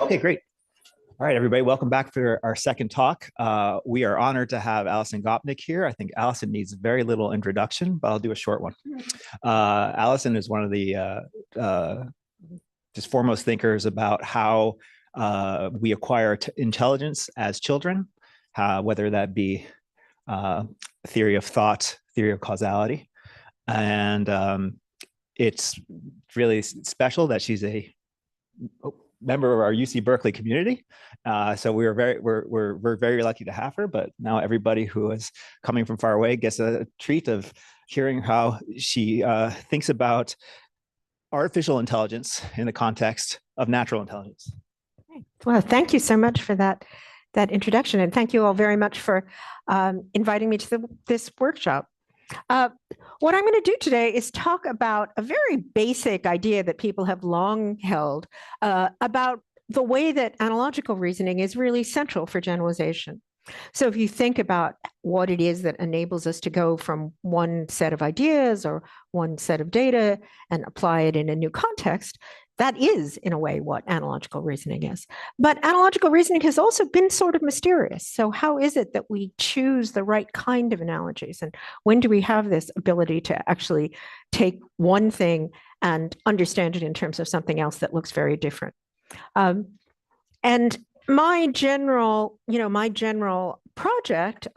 Okay, great. All right, everybody, welcome back for our second talk. We are honored to have Alison Gopnik here. I think Alison needs very little introduction, but I'll do a short one. Alison is one of the just foremost thinkers about how we acquire intelligence as children, whether that be theory of thought, theory of causality. And it's really special that she's a member of our UC Berkeley community. So we're very lucky to have her, but now everybody who is coming from far away gets a treat of hearing how she thinks about artificial intelligence in the context of natural intelligence. Well, thank you so much for that introduction, and thank you all very much for inviting me to this workshop. What I'm going to do today is talk about a very basic idea that people have long held about the way that analogical reasoning is really central for generalization. So if you think about what it is that enables us to go from one set of ideas or one set of data and apply it in a new context, that is, in a way, what analogical reasoning is. But analogical reasoning has also been sort of mysterious. So how is it that we choose the right kind of analogies? And when do we have this ability to actually take one thing and understand it in terms of something else that looks very different? And my general project,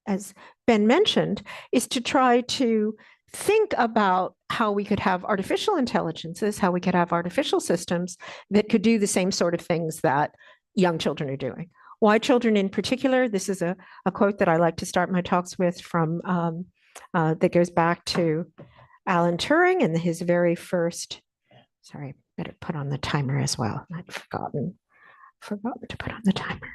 as Ben mentioned, is to try to think about how we could have artificial intelligences, how we could have artificial systems that could do the same sort of things that young children are doing. Why children in particular? This is a quote that I like to start my talks with from that goes back to Alan Turing and his very first, sorry, better put on the timer as well. I'd forgotten to put on the timer.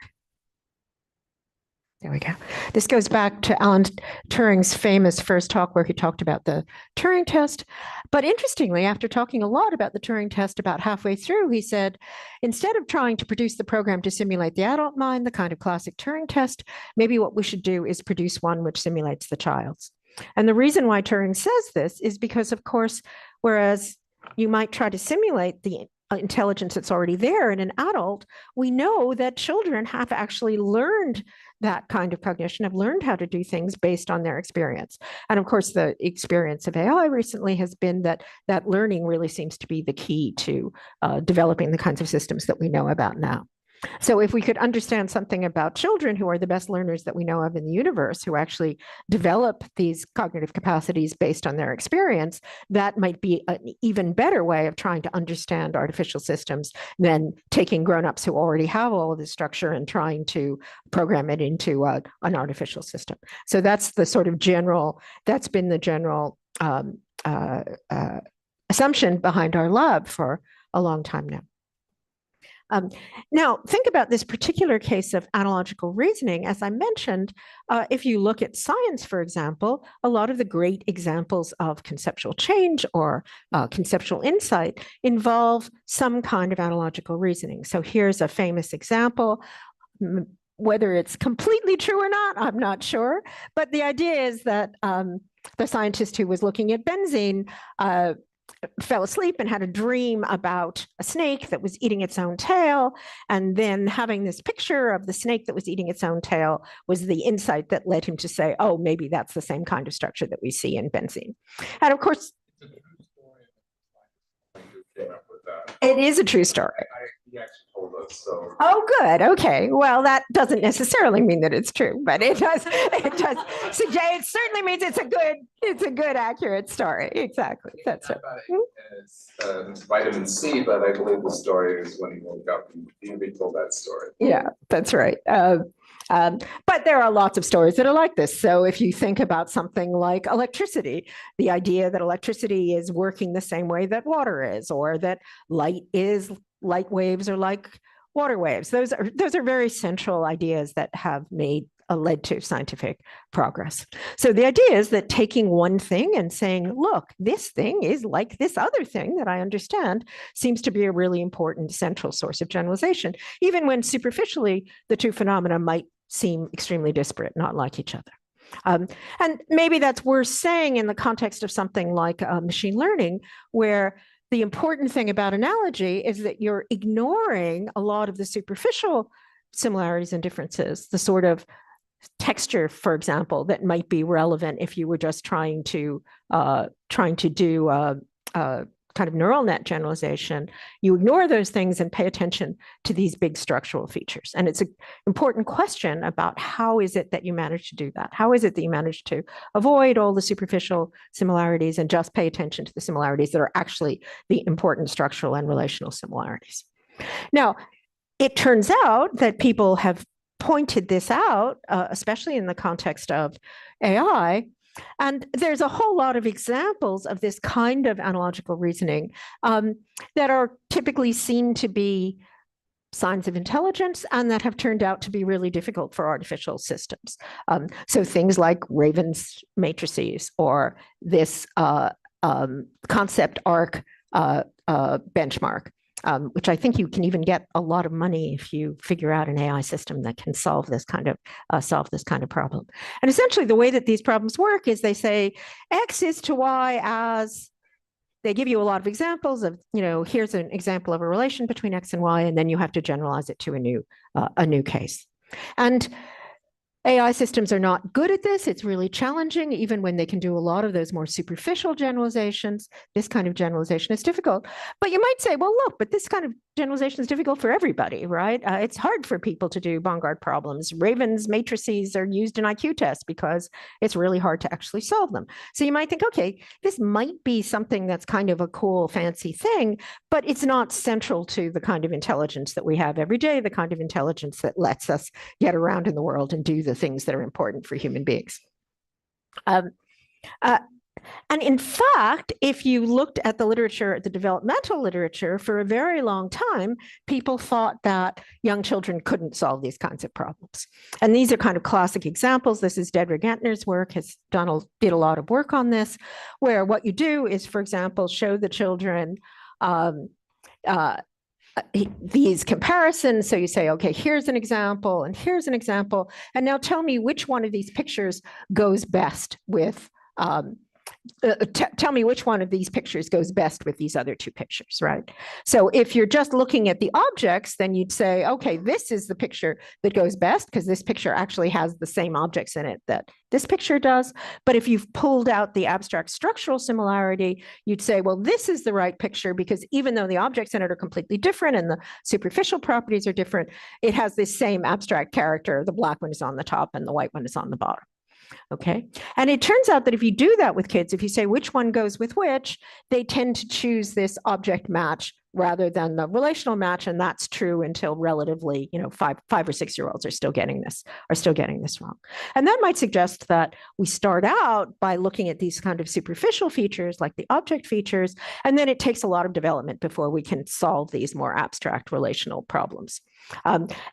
There we go. This goes back to Alan Turing's famous first talk where he talked about the Turing test. But interestingly, after talking a lot about the Turing test, about halfway through, he said, instead of trying to produce the program to simulate the adult mind, the kind of classic Turing test, maybe what we should do is produce one which simulates the child's. And the reason why Turing says this is because, of course, whereas you might try to simulate the intelligence that's already there in an adult, we know that children have actually learned that kind of cognition, have learned how to do things based on their experience. And of course, the experience of AI recently has been that learning really seems to be the key to developing the kinds of systems that we know about now. So if we could understand something about children who are the best learners that we know of in the universe, who actually develop these cognitive capacities based on their experience, that might be an even better way of trying to understand artificial systems than taking grown-ups who already have all of this structure and trying to program it into an artificial system. So that's the sort of that's been the general assumption behind our lab for a long time now. Now, think about this particular case of analogical reasoning. As I mentioned, if you look at science, for example, a lot of the great examples of conceptual change or conceptual insight involve some kind of analogical reasoning. So here's a famous example. Whether it's completely true or not, I'm not sure. But the idea is that the scientist who was looking at benzene fell asleep and had a dream about a snake that was eating its own tail. And then having this picture of the snake that was eating its own tail was the insight that led him to say, oh, maybe that's the same kind of structure that we see in benzene. And of course, it is a true story. He actually told us, so. Oh, good. Okay. Well, that doesn't necessarily mean that it's true, but it does. So it certainly means it's a good, accurate story. Exactly. That's it. It's vitamin C, but I believe the story is when he woke up and he told that story. Yeah, that's right. But there are lots of stories that are like this. So if you think about something like electricity, the idea that electricity is working the same way that water is, or that light waves are like water waves. Those are very central ideas that have led to scientific progress. So the idea is that taking one thing and saying, look, this thing is like this other thing that I understand seems to be a really important central source of generalization, even when superficially the two phenomena might seem extremely disparate, not like each other. And maybe that's worth saying in the context of something like machine learning, where the important thing about analogy is that you're ignoring a lot of the superficial similarities and differences, the sort of texture, for example, that might be relevant if you were just trying to do kind of neural net generalization. You ignore those things and pay attention to these big structural features. And it's an important question about how is it that you manage to do that? How is it that you manage to avoid all the superficial similarities and just pay attention to the similarities that are actually the important structural and relational similarities? Now, it turns out that people have pointed this out, especially in the context of AI. And there's a whole lot of examples of this kind of analogical reasoning that are typically seen to be signs of intelligence and that have turned out to be really difficult for artificial systems. So things like Raven's matrices or this concept arc benchmark. Which I think you can even get a lot of money if you figure out an AI system that can solve this kind of problem. And essentially, the way that these problems work is they say X is to Y as. They give you a lot of examples of, here's an example of a relation between X and Y, and then you have to generalize it to a new case. And AI systems are not good at this. It's really challenging, even when they can do a lot of those more superficial generalizations. This kind of generalization is difficult. But you might say, well, look, but this kind of generalization is difficult for everybody, right? It's hard for people to do Bongard problems. Raven's matrices are used in IQ tests because it's really hard to actually solve them. So you might think, okay, this might be something that's kind of a cool, fancy thing, but it's not central to the kind of intelligence that we have every day, the kind of intelligence that lets us get around in the world and do the things that are important for human beings. And in fact, if you looked at the literature, the developmental literature, for a very long time, people thought that young children couldn't solve these kinds of problems. And these are kind of classic examples. This is Dedra Gentner's work, did a lot of work on this, where what you do is, for example, show the children these comparisons. So you say, okay, here's an example, and here's an example. And now tell me which one of these pictures goes best with tell me which one of these pictures goes best with these other two pictures, right? So if you're just looking at the objects, then you'd say, okay, this is the picture that goes best because this picture actually has the same objects in it that this picture does. But if you've pulled out the abstract structural similarity, you'd say, well, this is the right picture because even though the objects in it are completely different and the superficial properties are different, it has this same abstract character. The black one is on the top and the white one is on the bottom. Okay. And it turns out that if you do that with kids, if you say which one goes with which, they tend to choose this object match rather than the relational match. And that's true until relatively, 5 or 6 year olds are still getting this wrong. And that might suggest that we start out by looking at these kind of superficial features like the object features, and then it takes a lot of development before we can solve these more abstract relational problems.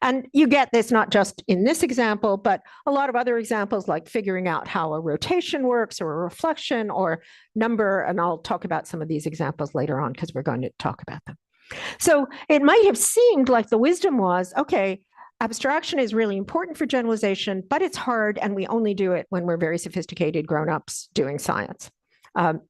And you get this not just in this example, but a lot of other examples like figuring out how a rotation works or a reflection or number. And I'll talk about some of these examples later on because we're going to talk about them. So it might have seemed like the wisdom was, okay, abstraction is really important for generalization, but it's hard and we only do it when we're very sophisticated grown-ups doing science. But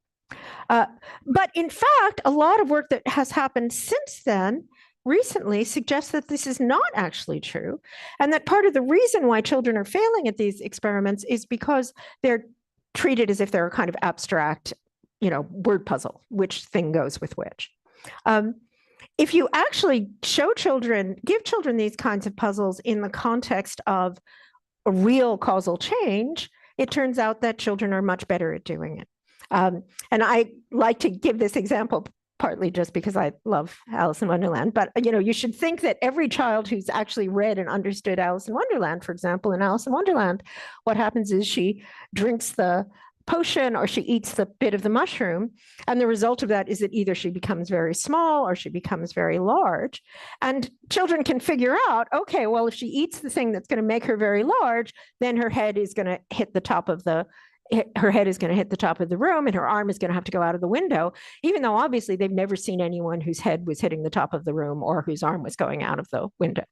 in fact, a lot of work that has happened since then recently suggests that this is not actually true, and that part of the reason why children are failing at these experiments is because they're treated as if they're a kind of abstract, word puzzle, which thing goes with which. If you actually give children these kinds of puzzles in the context of a real causal change, it turns out that children are much better at doing it. And I like to give this example partly just because I love Alice in Wonderland, but you should think that every child who's actually read and understood Alice in Wonderland, for example, in Alice in Wonderland, what happens is she drinks the potion or she eats the bit of the mushroom, and the result of that is that either she becomes very small or she becomes very large. And children can figure out, okay, well, if she eats the thing that's going to make her very large, then her head is going to hit the top of the room and her arm is going to have to go out of the window, even though obviously they've never seen anyone whose head was hitting the top of the room or whose arm was going out of the window.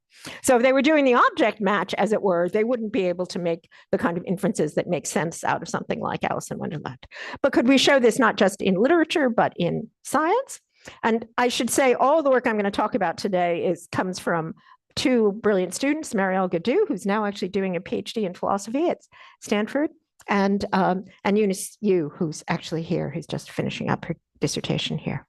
So if they were doing the object match, as it were, they wouldn't be able to make the kind of inferences that make sense out of something like Alice in Wonderland. But could we show this not just in literature, but in science? And I should say all the work I'm going to talk about today comes from two brilliant students, Marielle Gadou, who's now actually doing a PhD in philosophy at Stanford, and Eunice Yu, who's actually here, who's just finishing up her dissertation here.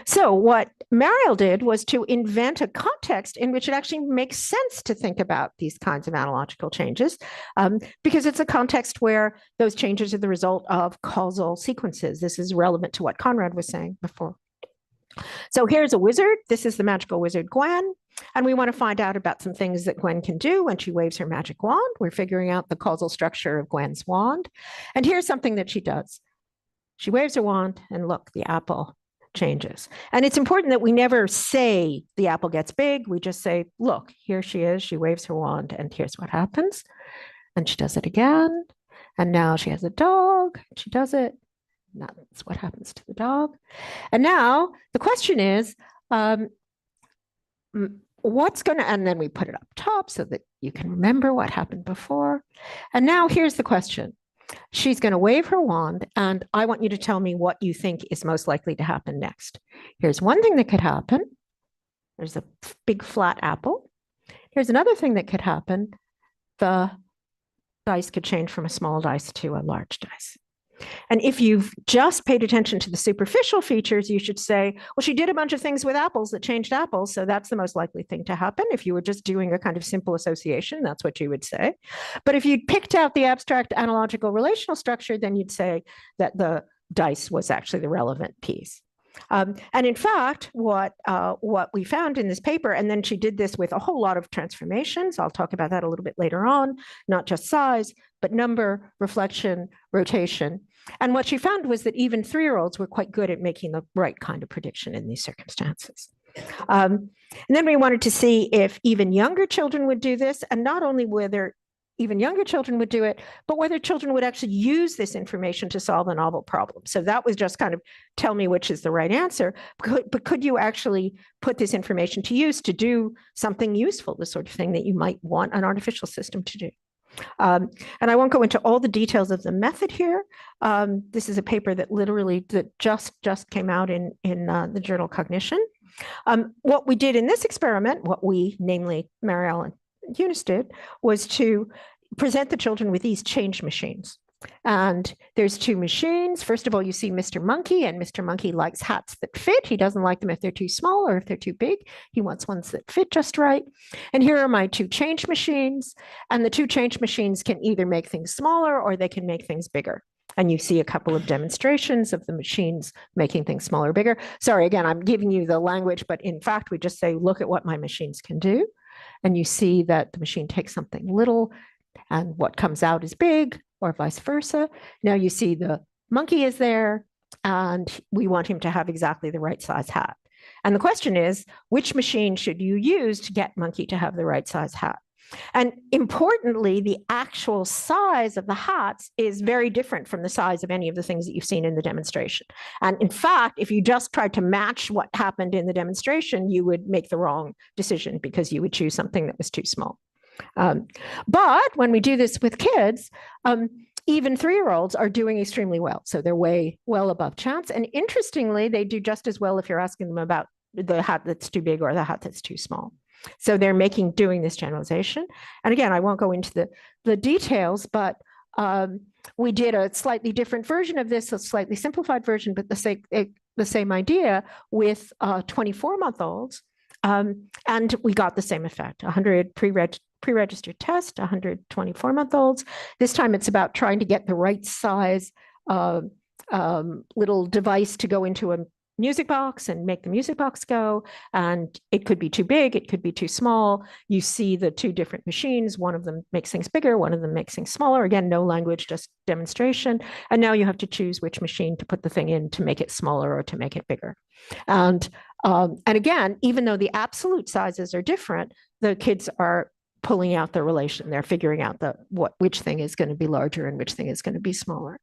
So what Marielle did was to invent a context in which it actually makes sense to think about these kinds of analogical changes, because it's a context where those changes are the result of causal sequences. This is relevant to what Conrad was saying before. So here's a wizard. This is the magical wizard Gwen. And we want to find out about some things that Gwen can do when she waves her magic wand. We're figuring out the causal structure of Gwen's wand. And here's something that she does. She waves her wand and look, the apple changes. And it's important that we never say the apple gets big. We just say, look, here she is. She waves her wand and here's what happens. And she does it again. And now she has a dog. She does it. That's what happens to the dog. And now the question is, what's going to, and then we put it up top so that you can remember what happened before. And now here's the question. She's going to wave her wand, and I want you to tell me what you think is most likely to happen next. Here's one thing that could happen. There's a big flat apple. Here's another thing that could happen. The dice could change from a small dice to a large dice. And if you've just paid attention to the superficial features, you should say, well, she did a bunch of things with apples that changed apples, so that's the most likely thing to happen. If you were just doing a kind of simple association, that's what you would say. But if you'd picked out the abstract analogical relational structure, then you'd say that the dice was actually the relevant piece. And in fact, what we found in this paper, and then she did this with a whole lot of transformations. I'll talk about that a little bit later on, not just size, but number, reflection, rotation. And what she found was that even 3-year-olds were quite good at making the right kind of prediction in these circumstances. And then we wanted to see if even younger children would do this, and not only whether even younger children would do it, but whether children would actually use this information to solve a novel problem. So that was just kind of tell me which is the right answer, but could you actually put this information to use to do something useful, the sort of thing that you might want an artificial system to do? And I won't go into all the details of the method here. This is a paper that just came out in the journal Cognition. What we did in this experiment, what we, namely Marielle and Eunice did, was to present the children with these change machines. And there's 2 machines. First of all, you see Mr. Monkey, and Mr. Monkey likes hats that fit. He doesn't like them if they're too small or if they're too big. He wants ones that fit just right. And here are my 2 change machines. And the 2 change machines can either make things smaller or they can make things bigger. And you see a couple of demonstrations of the machines making things smaller or bigger. Sorry, again, I'm giving you the language, but in fact, we just say, look at what my machines can do. And you see that the machine takes something little and what comes out is big, or vice versa. Now you see the monkey is there and we want him to have exactly the right size hat. And the question is, which machine should you use to get monkey to have the right size hat? And importantly, the actual size of the hats is very different from the size of any of the things that you've seen in the demonstration. And in fact, if you just tried to match what happened in the demonstration, you would make the wrong decision because you would choose something that was too small. But when we do this with kids, even 3-year-olds are doing extremely well. So they're way well above chance. And interestingly, they do just as well if you're asking them about the hat that's too big or the hat that's too small. So they're doing this generalization. And again, I won't go into the details, but we did a slightly different version of this, a slightly simplified version, but the same idea with 24-month-olds. And we got the same effect, 100 pre-registered test, 100 24-month-olds. This time it's about trying to get the right size little device to go into a music box and make the music box go. And it could be too big, it could be too small. You see the 2 different machines. One of them makes things bigger, one of them makes things smaller. Again, no language, just demonstration. And now you have to choose which machine to put the thing in to make it smaller or to make it bigger. And again, even though the absolute sizes are different, the kids are pulling out the relation. They're figuring out which thing is going to be larger and which thing is going to be smaller.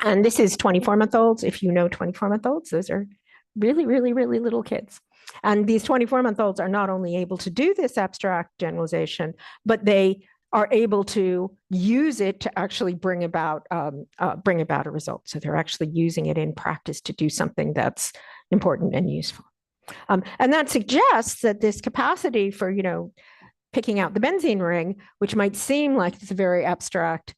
And this is 24-month-olds. If you know 24-month-olds, those are really, really, really little kids. And these 24-month-olds are not only able to do this abstract generalization, but they are able to use it to actually bring about a result. So they're actually using it in practice to do something that's important and useful. And that suggests that this capacity for, picking out the benzene ring, which might seem like it's a very abstract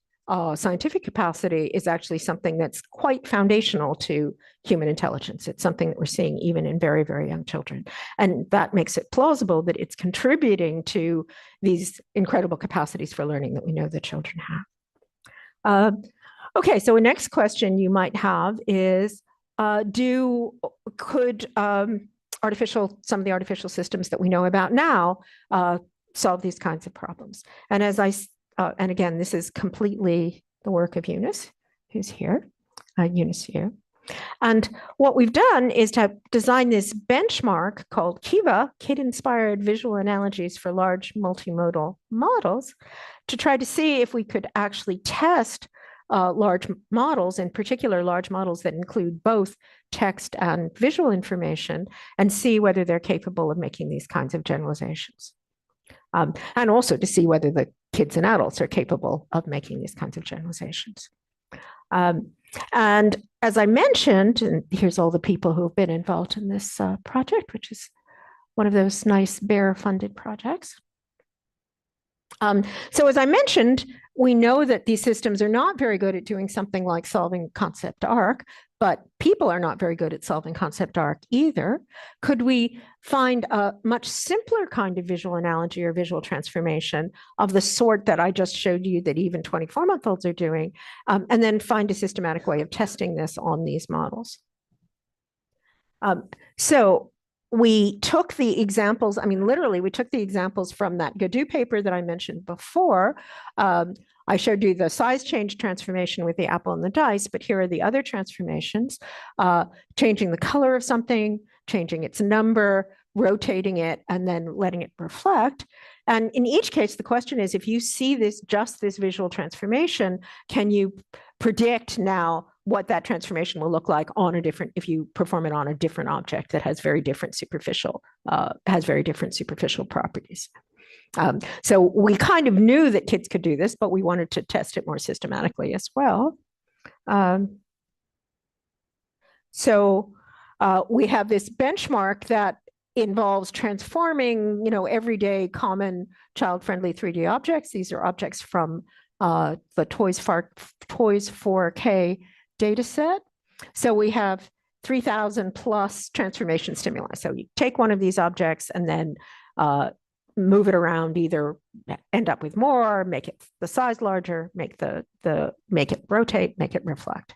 scientific capacity, is actually something that's quite foundational to human intelligence. It's something that we're seeing even in very, very young children. And that makes it plausible that it's contributing to these incredible capacities for learning that we know that children have. Okay, so a next question you might have is, could some of the artificial systems that we know about now solve these kinds of problems? And and again, this is completely the work of Eunice, who's here, Eunice here. And what we've done is to design this benchmark called KIVA, Kid-Inspired Visual Analogies for Large Multimodal Models, to try to see if we could actually test large models, in particular large models that include both text and visual information, and see whether they're capable of making these kinds of generalizations. And also to see whether the kids and adults are capable of making these kinds of generalizations. And as I mentioned, and here's all the people who have been involved in this project, which is one of those nice Bear-funded projects. So as I mentioned, we know that these systems are not very good at doing something like solving concept arc, but people are not very good at solving concept arc either. Could we find a much simpler kind of visual analogy or visual transformation of the sort that I just showed you that even 24-month-olds are doing, and then find a systematic way of testing this on these models? So we took the examples, literally, we took the examples from that Gadou paper that I mentioned before. I showed you the size change transformation with the apple and the dice, but here are the other transformations, changing the color of something, changing its number, rotating it, and then letting it reflect. And in each case, the question is, if you see just this visual transformation, can you predict now what that transformation will look like if you perform it on a different object that has very different superficial properties? So we kind of knew that kids could do this, but we wanted to test it more systematically as well. So we have this benchmark that involves transforming, everyday common child-friendly 3D objects. These are objects from the Toys 4K data set. So we have 3,000 plus transformation stimuli. So you take one of these objects and then move it around, either end up with more, make it the size larger, make it rotate, make it reflect.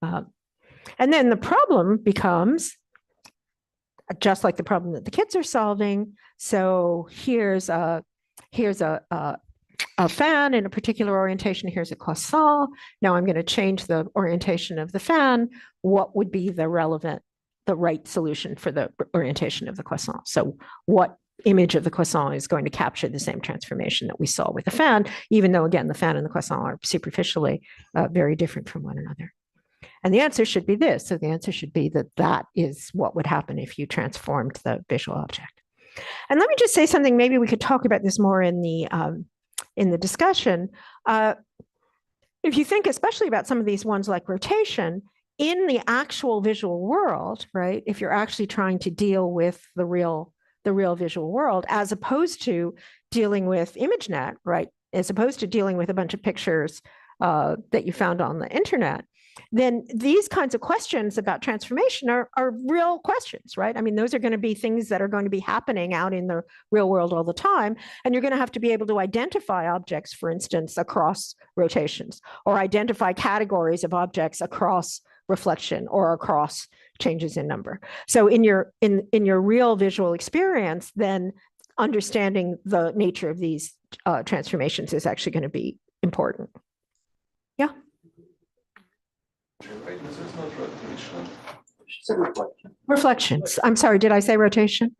And then the problem becomes just like the problem that the kids are solving. So here's a fan in a particular orientation. Here's a croissant. Now I'm going to change the orientation of the fan. What would be the right solution for the orientation of the croissant? So what image of the croissant is going to capture the same transformation that we saw with the fan, even though, again, the fan and the croissant are superficially very different from one another? And the answer should be this. So the answer should be that is what would happen if you transformed the visual object. And let me just say something, maybe we could talk about this more in the discussion. If you think especially about some of these ones like rotation, in the actual visual world, right, if you're actually trying to deal with the real visual world, as opposed to dealing with ImageNet, right, as opposed to dealing with a bunch of pictures that you found on the internet, then these kinds of questions about transformation are real questions, right? Those are going to be things that are going to be happening out in the real world all the time. And you're going to have to be able to identify objects, for instance, across rotations, or identify categories of objects across reflection or across changes in number. So in your real visual experience, then understanding the nature of these transformations is actually going to be important. Yeah. This is not rotation. It's a reflection. Reflections. I'm sorry, did I say rotation?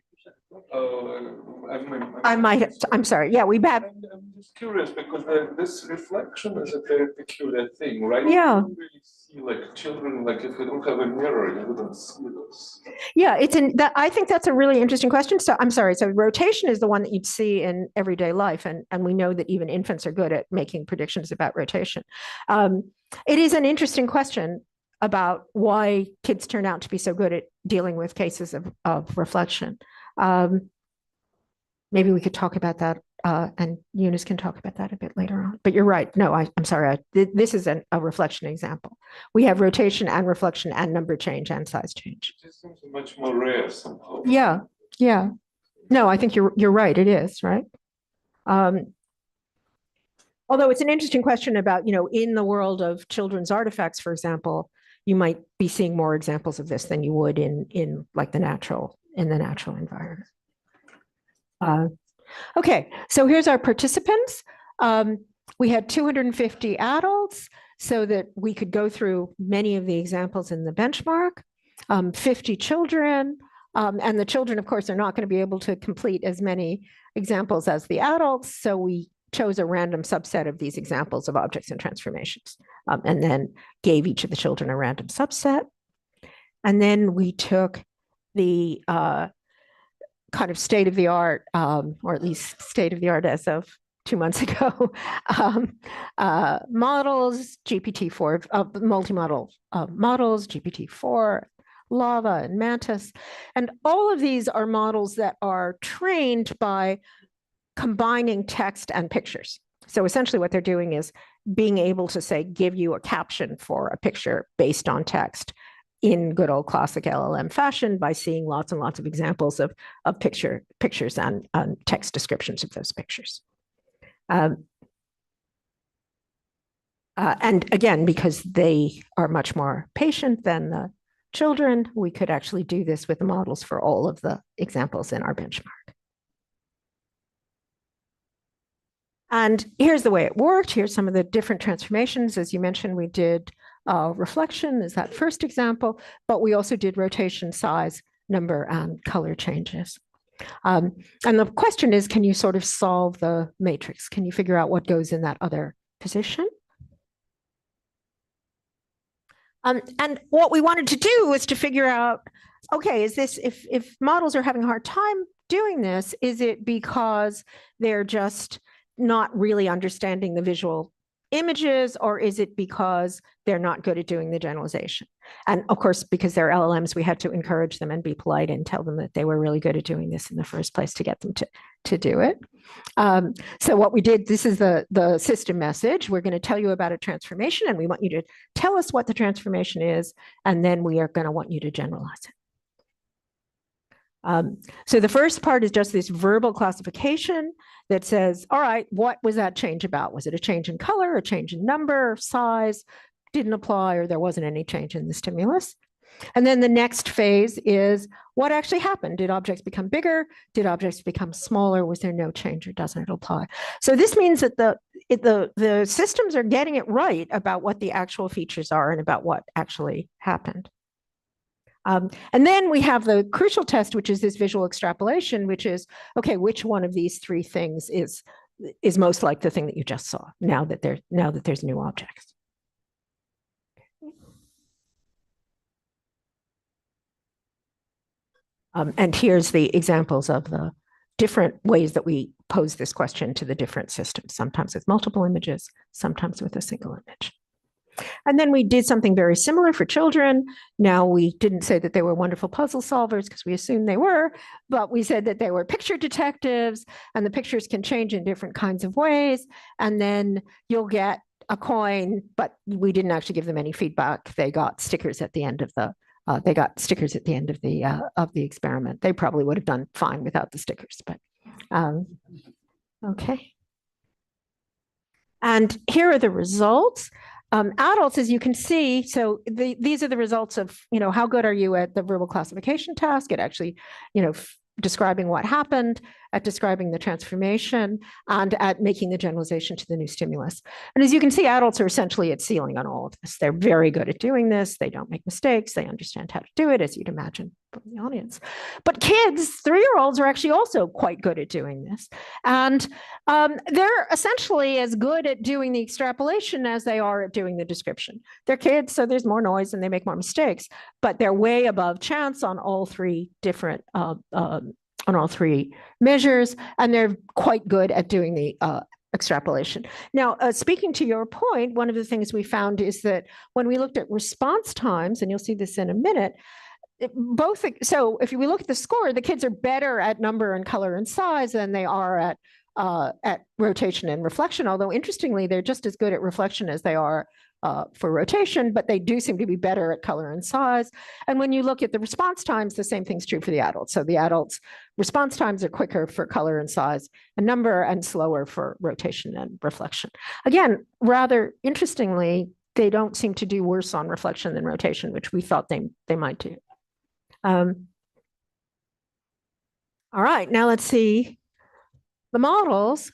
I'm sorry. Yeah, I'm just curious because this reflection is a very peculiar thing, right? Yeah. You don't really see like children, like if you don't have a mirror, you wouldn't see this. Yeah, I think that's a really interesting question. So I'm sorry. So rotation is the one that you'd see in everyday life. And we know that even infants are good at making predictions about rotation. It is an interesting question about why kids turn out to be so good at dealing with cases of reflection. Maybe we could talk about that, and Eunice can talk about that a bit later on. But you're right. No, I'm sorry. This is a reflection example. We have rotation and reflection and number change and size change. It seems much more rare somehow. Yeah, yeah. No, I think you're right. It is, right? Although it's an interesting question about, in the world of children's artifacts, for example, you might be seeing more examples of this than you would in like the natural environment. Okay, so here's our participants. We had 250 adults so that we could go through many of the examples in the benchmark, 50 children, and the children, of course, are not going to be able to complete as many examples as the adults, so we chose a random subset of these examples of objects and transformations, and then gave each of the children a random subset. And then we took the kind of state-of-the-art, or at least state-of-the-art as of 2 months ago, models, GPT-4, multi-modal models, GPT-4, Lava and Mantis. And all of these are models that are trained by combining text and pictures. So essentially what they're doing is being able to say, give you a caption for a picture based on text in good old classic LLM fashion by seeing lots and lots of examples of pictures and text descriptions of those pictures. And again, because they are much more patient than the children, we could actually do this with the models for all of the examples in our benchmark. And here's the way it worked. Here's some of the different transformations. As you mentioned, we did reflection is that first example, but we also did rotation, size, number, and color changes. And the question is, can you sort of solve the matrix? Can you figure out what goes in that other position? And what we wanted to do was to figure out, okay, is this, if models are having a hard time doing this, is it because they're just not really understanding the visual images, or is it because they're not good at doing the generalization? And of course, because they're LLMs, we had to encourage them and be polite and tell them that they were really good at doing this in the first place to get them to do it. So what we did, this is the system message. We're going to tell you about a transformation, and we want you to tell us what the transformation is, and then we are going to want you to generalize it. So the first part is just this verbal classification that says, all right, what was that change about? Was it a change in color, a change in number, size, didn't apply, or there wasn't any change in the stimulus? And then the next phase is what actually happened? Did objects become bigger? Did objects become smaller? Was there no change, or doesn't it apply? So this means that the systems are getting it right about what the actual features are and about what actually happened. And then we have the crucial test, which is this visual extrapolation, which is, okay, which one of these three things is most like the thing that you just saw now that there's new objects. And here's the examples of the different ways that we pose this question to the different systems, sometimes with multiple images, sometimes with a single image. And then we did something very similar for children. Now, we didn't say that they were wonderful puzzle solvers because we assumed they were, but we said that they were picture detectives, and the pictures can change in different kinds of ways. And then you'll get a coin, but we didn't actually give them any feedback. They got stickers at the end of the experiment. They probably would have done fine without the stickers, but okay. And here are the results. Adults, as you can see, so these are the results of, how good are you at the verbal classification task, at actually, describing what happened. at describing the transformation and at making the generalization to the new stimulus. And as you can see, adults are essentially at ceiling on all of this. They're very good at doing this. They don't make mistakes. They understand how to do it, as you'd imagine from the audience. But kids, 3-year-olds, are actually also quite good at doing this. And they're essentially as good at doing the extrapolation as they are at doing the description. They're kids, so there's more noise and they make more mistakes, but they're way above chance on all three different on all three measures, and they're quite good at doing the extrapolation. Now, speaking to your point, one of the things we found is that when we looked at response times, and you'll see this in a minute, so if we look at the score, the kids are better at number and color and size than they are at rotation and reflection, although interestingly, they're just as good at reflection as they are for rotation, but they do seem to be better at color and size. And when you look at the response times, the same thing's true for the adults. So the adults' response times are quicker for color and size and number, and slower for rotation and reflection. Again, rather interestingly, they don't seem to do worse on reflection than rotation, which we thought they might do. All right, now let's see the models.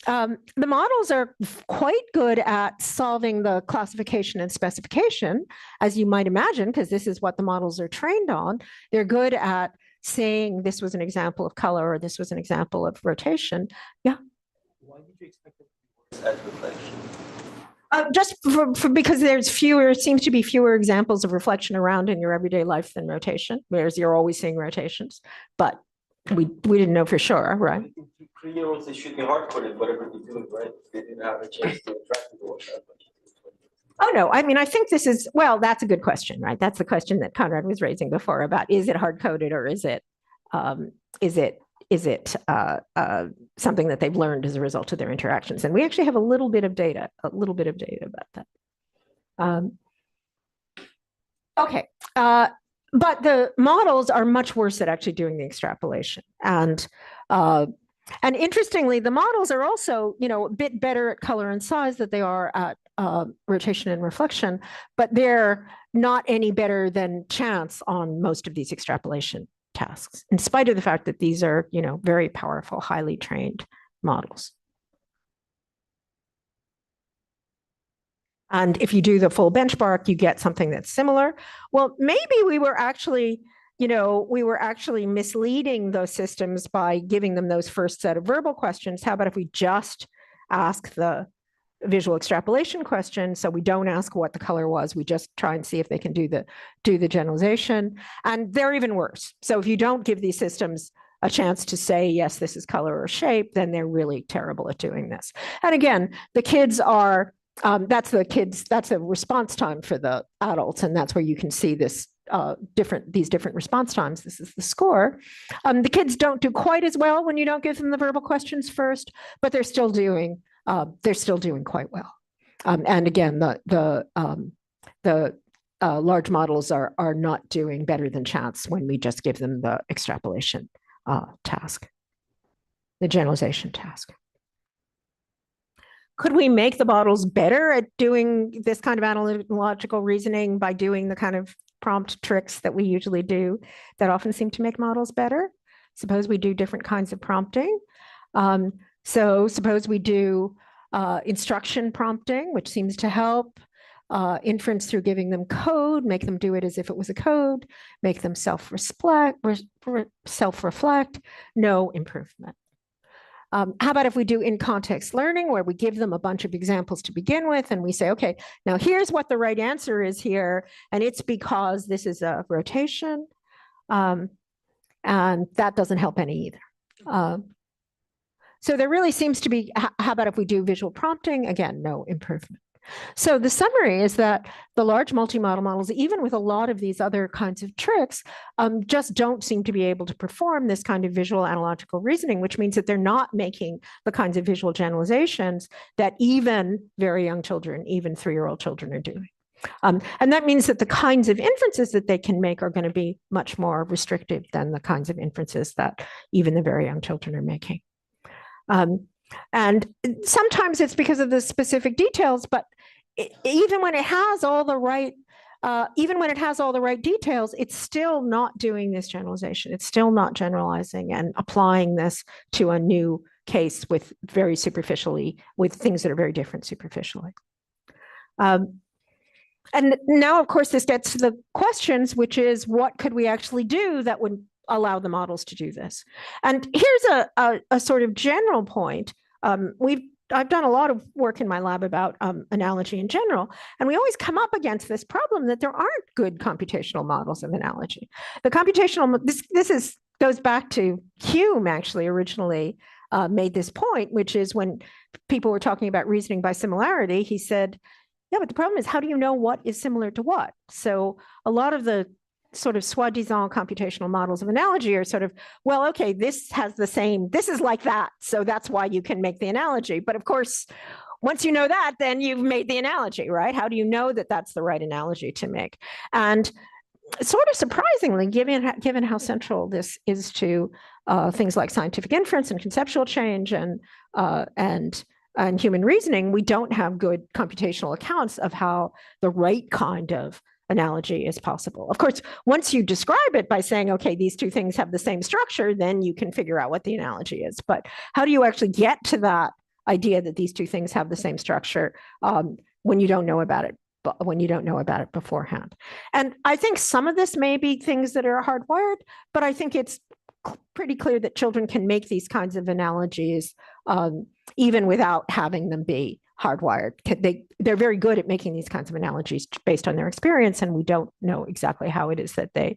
The models are quite good at solving the classification and specification, as you might imagine, because this is what the models are trained on. They're good at saying this was an example of color or this was an example of rotation. Yeah? Why did you expect it to be worse at reflection? Just because there's fewer, seems to be fewer examples of reflection around in your everyday life than rotation, whereas you're always seeing rotations. But we didn't know for sure, right? 3-year-olds, they should be hard-coded, whatever they're doing, right? They didn't have a chance to interact with the world that much. Oh, no, I mean, I think this is, well, that's a good question, right? That's the question that Conrad was raising before about, is it hard-coded or is it something that they've learned as a result of their interactions? And we actually have a little bit of data about that. Okay. But the models are much worse at actually doing the extrapolation. And interestingly, the models are also, a bit better at color and size than they are at rotation and reflection, but they're not any better than chance on most of these extrapolation tasks, in spite of the fact that these are, very powerful, highly trained models. And if you do the full benchmark, you get something that's similar. Well, maybe we were actually misleading those systems by giving them those first set of verbal questions. How about if we just ask the visual extrapolation question? So we don't ask what the color was. We just try and see if they can do the generalization. And they're even worse. So if you don't give these systems a chance to say, yes, this is color or shape, then they're really terrible at doing this. And again, the kids are, that's a response time for the adults. And that's where you can see this these different response times. This is the score. The kids don't do quite as well when you don't give them the verbal questions first, but they're still doing quite well. And again, the large models are not doing better than chance when we just give them the extrapolation task, the generalization task. Could we make the models better at doing this kind of analogical reasoning by doing the kind of prompt tricks that we usually do that often seem to make models better? Suppose we do different kinds of prompting. So suppose we do instruction prompting, which seems to help. Inference through giving them code, make them do it as if it was a code, make them self-reflect, no improvement. How about if we do in-context learning, where we give them a bunch of examples to begin with, and we say, okay, now here's what the right answer is here, and it's because this is a rotation, and that doesn't help any either. So there really seems to be, how about if we do visual prompting? Again, no improvement. So the summary is that the large multi-modal models, even with a lot of these other kinds of tricks, just don't seem to be able to perform this kind of visual analogical reasoning, which means that they're not making the kinds of visual generalizations that even very young children, even 3-year-old children are doing. And that means that the kinds of inferences that they can make are going to be much more restrictive than the kinds of inferences that even the very young children are making. And sometimes it's because of the specific details, but even when it has all the right even when it has all the right details, it's still not doing this generalization. It's still not generalizing and applying this to a new case with very superficially, with things that are very different superficially. And now, of course, this gets to the questions, which is what could we actually do that would allow the models to do this? And here's a sort of general point. I've done a lot of work in my lab about analogy in general, and we always come up against this problem that there aren't good computational models of analogy. The computational, this goes back to Hume, actually, originally made this point, which is when people were talking about reasoning by similarity, he said, yeah, but the problem is, how do you know what is similar to what? So a lot of the sort of soi-disant computational models of analogy are sort of, well, okay, this has the same, this is like that, so that's why you can make the analogy. But of course, once you know that, then you've made the analogy, right? How do you know that that's the right analogy to make? And sort of surprisingly, given how central this is to things like scientific inference and conceptual change and human reasoning, we don't have good computational accounts of how the right kind of analogy is possible. Of course, once you describe it by saying, okay, these two things have the same structure, then you can figure out what the analogy is. But how do you actually get to that idea that these two things have the same structure when you don't know about it? When you don't know about it beforehand. And I think some of this may be things that are hardwired, but I think it's pretty clear that children can make these kinds of analogies even without having them be hardwired. They're very good at making these kinds of analogies based on their experience, and we don't know exactly how it is that they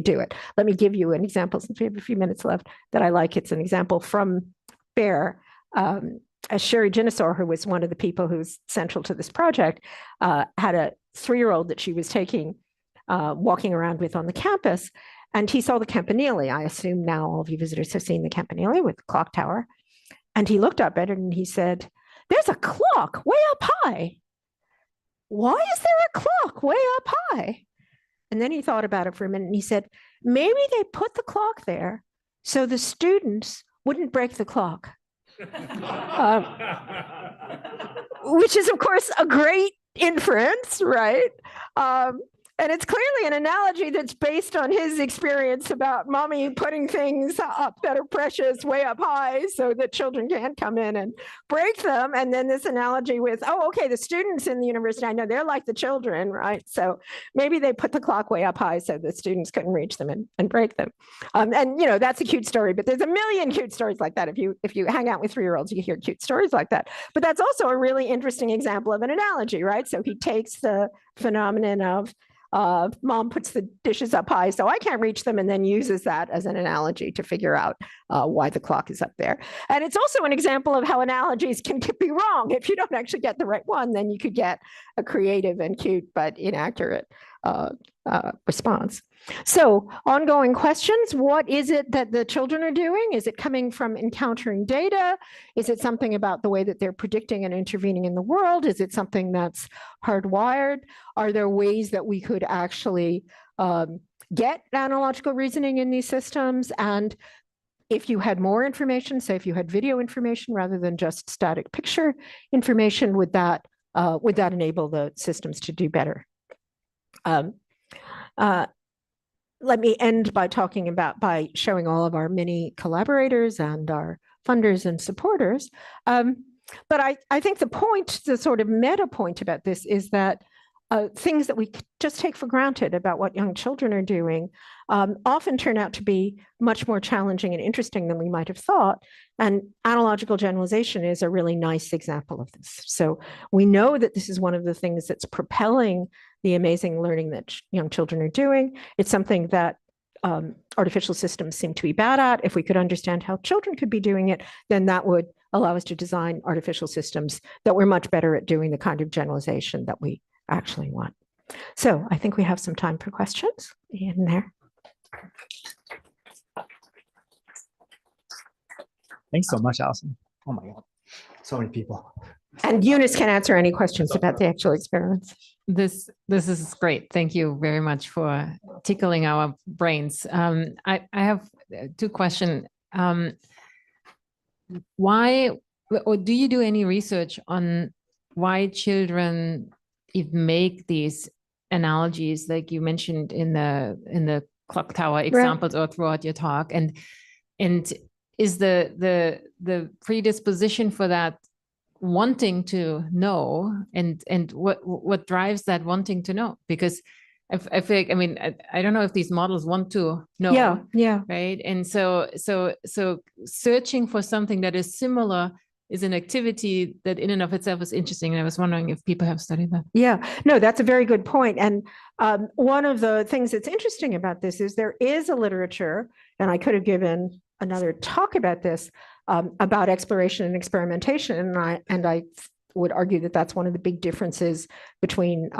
do it. Let me give you an example, since we have a few minutes left, that I like. It's an example from Bear. Sherry Ginesor, who was one of the people who's central to this project, had a 3-year-old that she was taking, walking around with on the campus, and he saw the campanile. I assume now all of you visitors have seen the campanile with the clock tower. And he looked up at it and he said, there's a clock way up high. Why is there a clock way up high? And then he thought about it for a minute and he said, maybe they put the clock there so the students wouldn't break the clock. Which is, of course, a great inference, right? And it's clearly an analogy that's based on his experience about mommy putting things up that are precious way up high so that children can't come in and break them. And then this analogy with, oh, okay, the students in the university, I know they're like the children, right? So maybe they put the clock way up high so the students couldn't reach them and break them. And, you know, that's a cute story, but there's a million cute stories like that. If you hang out with 3-year-olds, you hear cute stories like that. But that's also a really interesting example of an analogy, right? So he takes the phenomenon of mom puts the dishes up high so I can't reach them, and then uses that as an analogy to figure out why the clock is up there. And it's also an example of how analogies can be wrong. If you don't actually get the right one, then you could get a creative and cute but inaccurate response. So ongoing questions, what is it that the children are doing? Is it coming from encountering data? Is it something about the way that they're predicting and intervening in the world? Is it something that's hardwired? Are there ways that we could actually get analogical reasoning in these systems? And if you had more information, say if you had video information rather than just static picture information, would that enable the systems to do better? Let me end by showing all of our many collaborators and our funders and supporters. But I think the sort of meta point about this is that things that we just take for granted about what young children are doing often turn out to be much more challenging and interesting than we might have thought. And analogical generalization is a really nice example of this. So we know that this is one of the things that's propelling the amazing learning that young children are doing. It's something that artificial systems seem to be bad at. If we could understand how children could be doing it, then that would allow us to design artificial systems that were much better at doing the kind of generalization that we actually want. So I think we have some time for questions in there. Thanks so much, Alison. Oh my God, so many people. And Eunice can answer any questions about the actual experiments. This is great. Thank you very much for tickling our brains. I have 2 questions. Why, or do you do any research on why children even make these analogies, like you mentioned in the clock tower examples or throughout your talk, and is the predisposition for that wanting to know, and what drives that wanting to know? Because I feel like, I mean, I don't know if these models want to know. Yeah. Right. And so searching for something that is similar is an activity that in and of itself is interesting. And I was wondering if people have studied that. Yeah, no, that's a very good point. And one of the things that's interesting about this is there is a literature, and I could have given another talk about this, about exploration and experimentation. And I would argue that that's one of the big differences between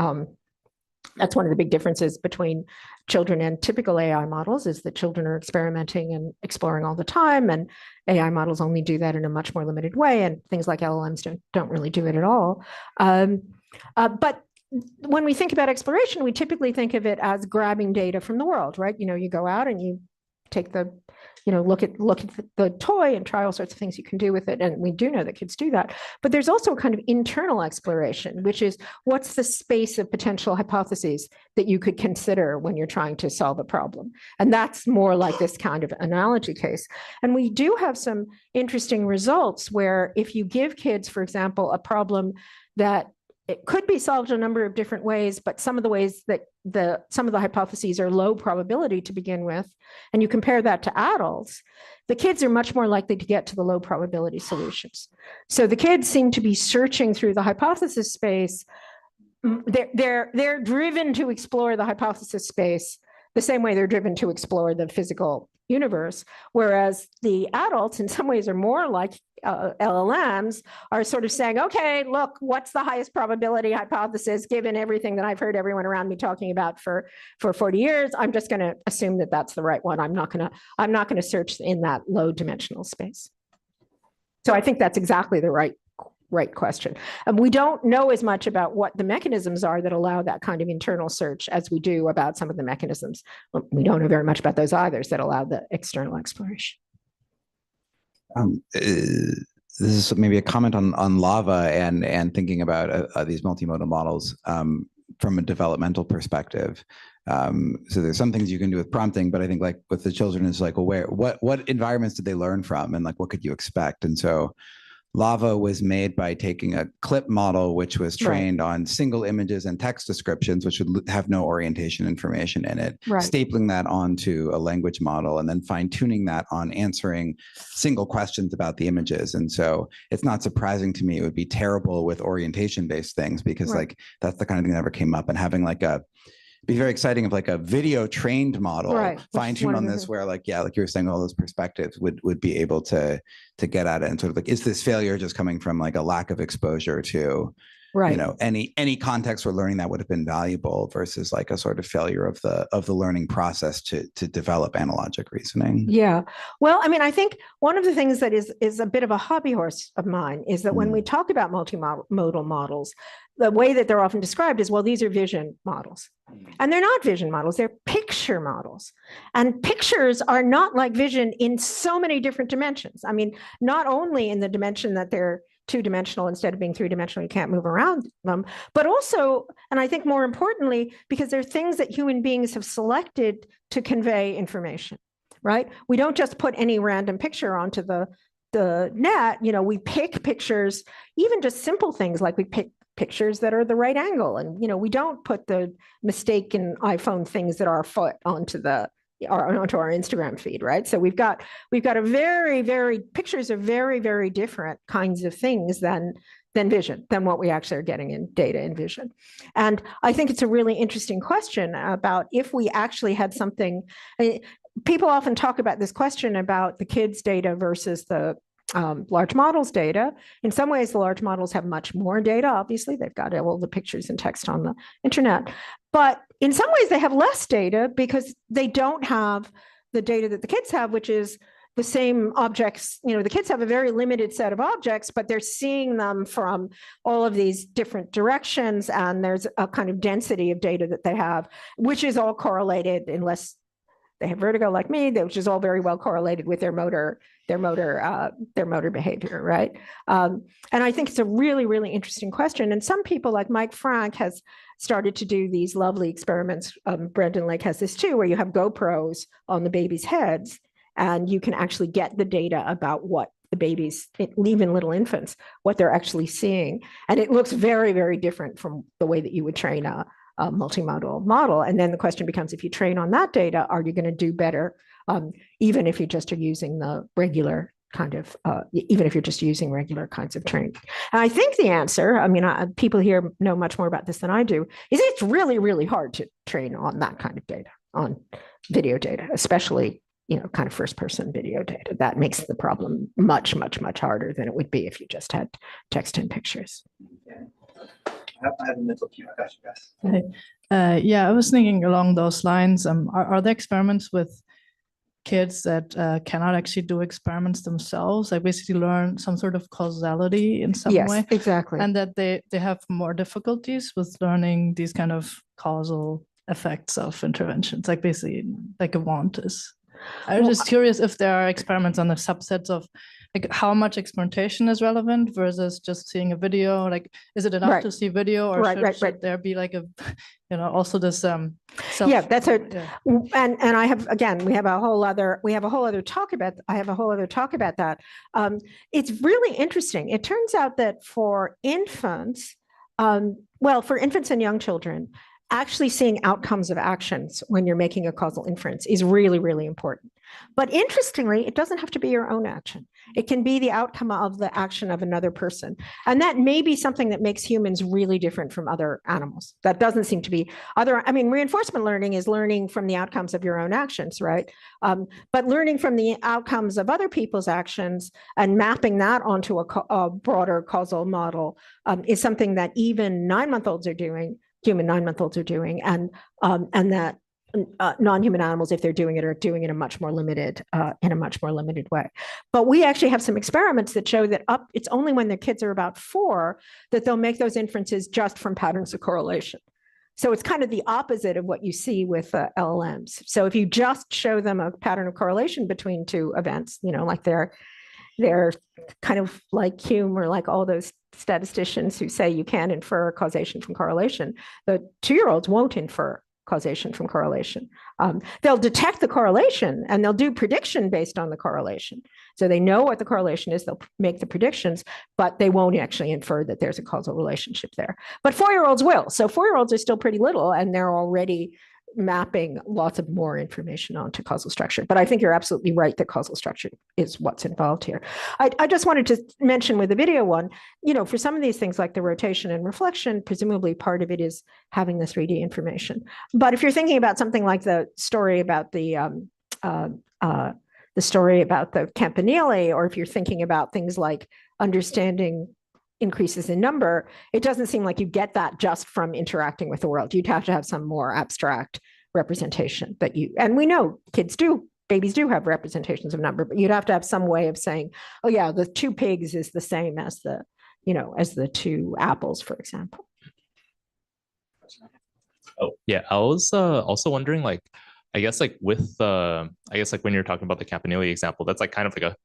children and typical AI models, is that children are experimenting and exploring all the time, and AI models only do that in a much more limited way, and things like LLMs don't really do it at all. But when we think about exploration, we typically think of it as grabbing data from the world, right? You go out and you take the, look at the toy and try all sorts of things you can do with it. And we do know that kids do that. But there's also a kind of internal exploration, which is what's the space of potential hypotheses that you could consider when you're trying to solve a problem. And that's more like this kind of analogy case. And we do have some interesting results where if you give kids, for example, a problem that it could be solved a number of different ways, but some of the ways that some of the hypotheses are low probability to begin with, and you compare that to adults, the kids are much more likely to get to the low probability solutions. So the kids seem to be searching through the hypothesis space. They're driven to explore the hypothesis space the same way they're driven to explore the physical universe, whereas the adults in some ways are more like LLMs, are sort of saying, okay, look, what's the highest probability hypothesis given everything that I've heard everyone around me talking about for 40 years? I'm just going to assume that that's the right one. I'm not going to search in that low dimensional space. So I think that's exactly the right question. And we don't know as much about what the mechanisms are that allow that kind of internal search as we do about some of the mechanisms. We don't know very much about those either that allow the external exploration. This is maybe a comment on lava and thinking about these multimodal models from a developmental perspective. So there's some things you can do with prompting, but I think like with the children is like, well, what environments did they learn from, and like what could you expect? And so Lava was made by taking a clip model, which was trained on single images and text descriptions, which would have no orientation information in it, stapling that onto a language model, and then fine-tuning that on answering single questions about the images. And so it's not surprising to me it would be terrible with orientation-based things, because like that's the kind of thing that never came up. And having like be very exciting of like a video trained model fine-tuned on this, where like, yeah, like you were saying, all those perspectives would be able to get at it, and sort of like, is this failure just coming from like a lack of exposure to you know, any context for learning that would have been valuable, versus like a sort of failure of the learning process to develop analogic reasoning? Yeah, well, I mean, I think one of the things that is a bit of a hobby horse of mine is that when we talk about multimodal models, the way that they're often described is, well, these are vision models. And they're not vision models, they're picture models. And pictures are not like vision in so many different dimensions. I mean, not only in the dimension that they're two-dimensional instead of being three-dimensional, you can't move around them, but also, and I think more importantly, because they're things that human beings have selected to convey information, right? We don't just put any random picture onto the net. You know, we pick pictures, even just simple things like we pick pictures that are the right angle. And, you know, we don't put the mistaken iPhone things that are afoot onto our Instagram feed, right? So we've got a very pictures are very, very different kinds of things than vision, than what we actually are getting in data in vision. And I think it's a really interesting question about if we actually had something. People often talk about this question about the kids' data versus the large models data. In some ways, the large models have much more data. Obviously, they've got all the pictures and text on the internet. But in some ways, they have less data because they don't have the data that the kids have, which is the same objects. You know, the kids have a very limited set of objects, but they're seeing them from all of these different directions. And there's a kind of density of data that they have, which is all correlated, unless they have vertigo like me, which is all very well correlated with their motor behavior, right? And I think it's a really, really interesting question. And some people like Mike Frank has started to do these lovely experiments. Brendan Lake has this too, where you have GoPros on the babies' heads, and you can actually get the data about what the babies, even little infants, what they're actually seeing. And it looks very, very different from the way that you would train a multimodal model. And then the question becomes, if you train on that data, are you going to do better, even if you just are using the regular kind of, even if you're just using regular kinds of training? And I think the answer, I mean, people here know much more about this than I do, is it's really, really hard to train on that kind of data, on video data, especially, kind of first person video data. That makes the problem much, much, much harder than it would be if you just had text and pictures. I have a mental cue. I got you guys. Yeah, I was thinking along those lines. Are there experiments with kids that cannot actually do experiments themselves? Like basically learn some sort of causality in some way? Yes, exactly. And that they have more difficulties with learning these kind of causal effects of interventions, like basically like a want is. I was just curious if there are experiments on the subsets of like how much experimentation is relevant versus just seeing a video. Like, is it enough to see video, or should there be like a, also this yeah, that's a and I have, again, we have a whole other talk about that. It's really interesting. It turns out that for infants, for infants and young children, actually seeing outcomes of actions when you're making a causal inference is really, really important. But interestingly, it doesn't have to be your own action. It can be the outcome of the action of another person. And that may be something that makes humans really different from other animals. That doesn't seem to be reinforcement learning is learning from the outcomes of your own actions, right? But learning from the outcomes of other people's actions and mapping that onto a broader causal model is something that even 9-month-olds are doing, human 9-month-olds are doing, and that non-human animals, if they're doing it, are doing it in a much more limited way. But we actually have some experiments that show that it's only when their kids are about 4 that they'll make those inferences just from patterns of correlation. So it's kind of the opposite of what you see with LLMs. So if you just show them a pattern of correlation between two events, like they're kind of like Hume or like all those statisticians who say you can't infer causation from correlation, the 2-year-olds won't infer causation from correlation. They'll detect the correlation and they'll do prediction based on the correlation. So they know what the correlation is, they'll make the predictions, but they won't actually infer that there's a causal relationship there. But 4-year-olds will. So 4-year-olds are still pretty little and they're already mapping lots of more information onto causal structure. But I think you're absolutely right that causal structure is what's involved here. I just wanted to mention with the video one, for some of these things like the rotation and reflection, presumably part of it is having the 3D information. But if you're thinking about something like the story about the campanile, or if you're thinking about things like understanding increases in number, it doesn't seem like you get that just from interacting with the world. You'd have to have some more abstract representation and we know babies do have representations of number, but you'd have to have some way of saying, oh yeah, the 2 pigs is the same as the 2 apples, for example. Oh yeah, I was also wondering, like, I guess like with when you're talking about the campanile example, that's like kind of like a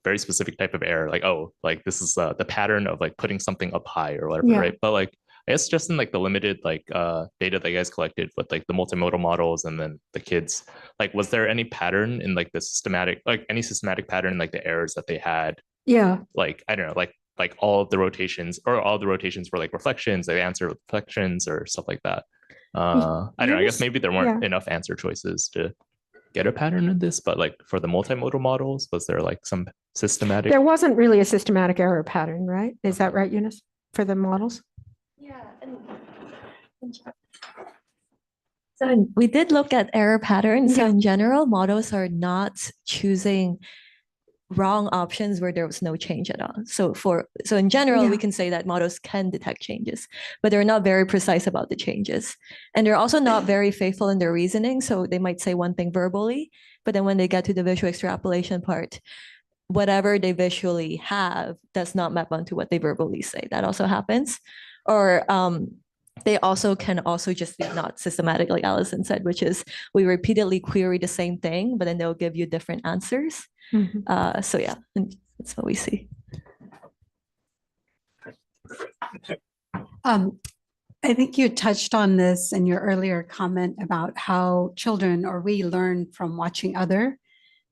very specific type of error. Like, oh, like this is the pattern of like putting something up high or whatever, right? But like, I guess just in like the limited like data that you guys collected with like the multimodal models and then the kids, like, was there any pattern in like the systematic pattern in like the errors that they had? Yeah. Like, I don't know, like all of the rotations were like reflections, they answer reflections or stuff like that. I don't know, I guess maybe there weren't enough answer choices to get a pattern in this, but like for the multimodal models, was there like some systematic? There wasn't really a systematic error pattern, right? Is that right, Eunice, for the models? Yeah. So we did look at error patterns. So in general, models are not choosing wrong options where there was no change at all. So in general, we can say that models can detect changes, but they're not very precise about the changes. And they're also not very faithful in their reasoning. So they might say one thing verbally, but then when they get to the visual extrapolation part, whatever they visually have does not map onto what they verbally say. That also happens. Or they also can just be not systematic, like Alison said, which is we repeatedly query the same thing, but then they'll give you different answers. So yeah, and that's what we see. I think you touched on this in your earlier comment about how children or we learn from watching other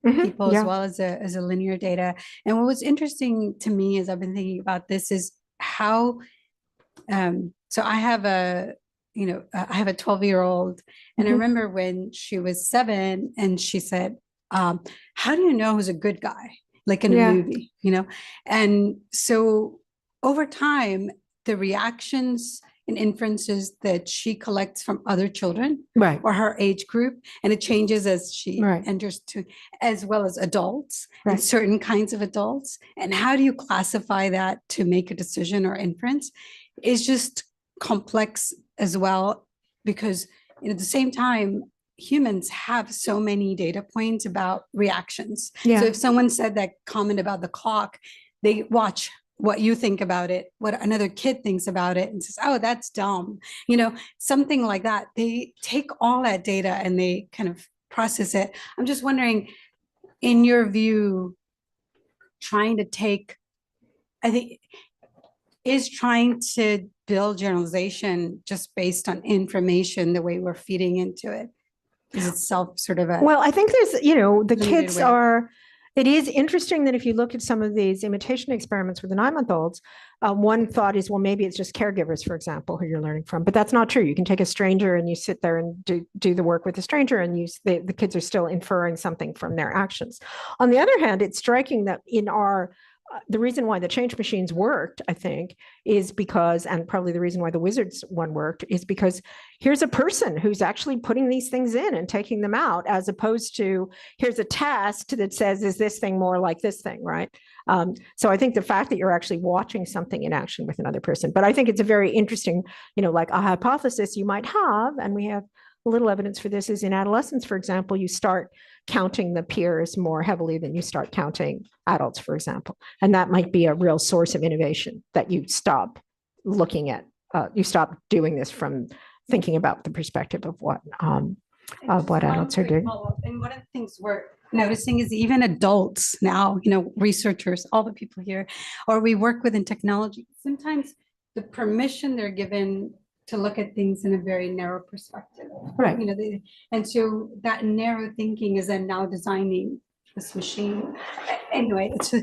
people as well as a linear data. And what was interesting to me as I've been thinking about this is how, so I have a 12-year-old, and I remember when she was 7 and she said, how do you know who's a good guy? Like in a movie, And so over time, the reactions and inferences that she collects from other children or her age group, and it changes as she enters to, as well as adults and certain kinds of adults. And how do you classify that to make a decision or inference is just complex as well, because at the same time, humans have so many data points about reactions. So if someone said that comment about the clock, they watch what you think about it, what another kid thinks about it, and says, oh, that's dumb. Something like that. They take all that data and they kind of process it. I'm just wondering, in your view, trying to build generalization just based on information, the way we're feeding into it, is itself sort of a... Well, I think there's, the kids are... It is interesting that if you look at some of these imitation experiments with the 9-month-olds, one thought is, well, maybe it's just caregivers, for example, who you're learning from. But that's not true. You can take a stranger and you sit there and do the work with the stranger, and the kids are still inferring something from their actions. On the other hand, it's striking that in our the reason why the change machines worked, I think, is because, and probably the reason why the wizards one worked, is because here's a person who's actually putting these things in and taking them out, as opposed to here's a test that says, is this thing more like this thing, right? So I think the fact that you're actually watching something in action with another person, but I think it's a very interesting, like a hypothesis you might have, and we have a little evidence for this, is in adolescence, for example, you start counting the peers more heavily than you start counting adults, for example. And that might be a real source of innovation, that you stop looking at, you stop doing this from thinking about the perspective of what adults are doing. And one of the things we're noticing is even adults now, researchers, all the people here, or we work within technology, sometimes the permission they're given to look at things in a very narrow perspective. Right. And so that narrow thinking is then now designing this machine. Anyway, it's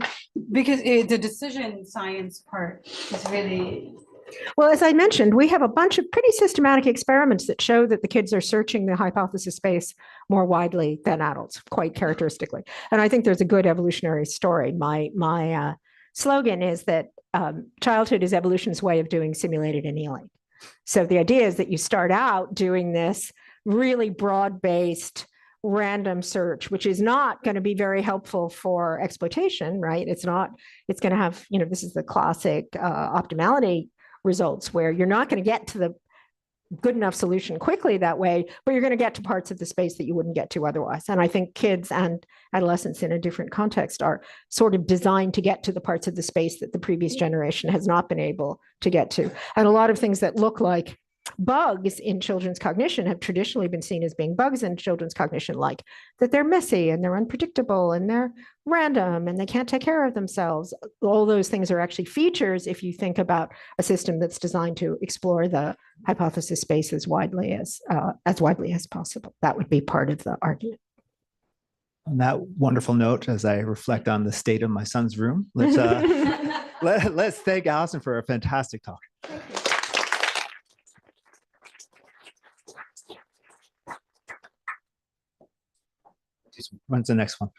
because the decision science part is really... Well, as I mentioned, we have a bunch of pretty systematic experiments that show that the kids are searching the hypothesis space more widely than adults, quite characteristically. And I think there's a good evolutionary story. My slogan is that childhood is evolution's way of doing simulated annealing. So the idea is that you start out doing this really broad-based random search, which is not going to be very helpful for exploitation, right? It's going to have, this is the classic optimality results, where you're not going to get to the good enough solution quickly that way, but you're going to get to parts of the space that you wouldn't get to otherwise. And I think kids and adolescents in a different context are sort of designed to get to the parts of the space that the previous generation has not been able to get to. And a lot of things that look like bugs in children's cognition have traditionally been seen as being bugs in children's cognition, like that they're messy and they're unpredictable and they're random and they can't take care of themselves. All those things are actually features if you think about a system that's designed to explore the hypothesis space as widely as possible. That would be part of the argument. On that wonderful note, as I reflect on the state of my son's room, let's thank Alison for a fantastic talk. When's the next one?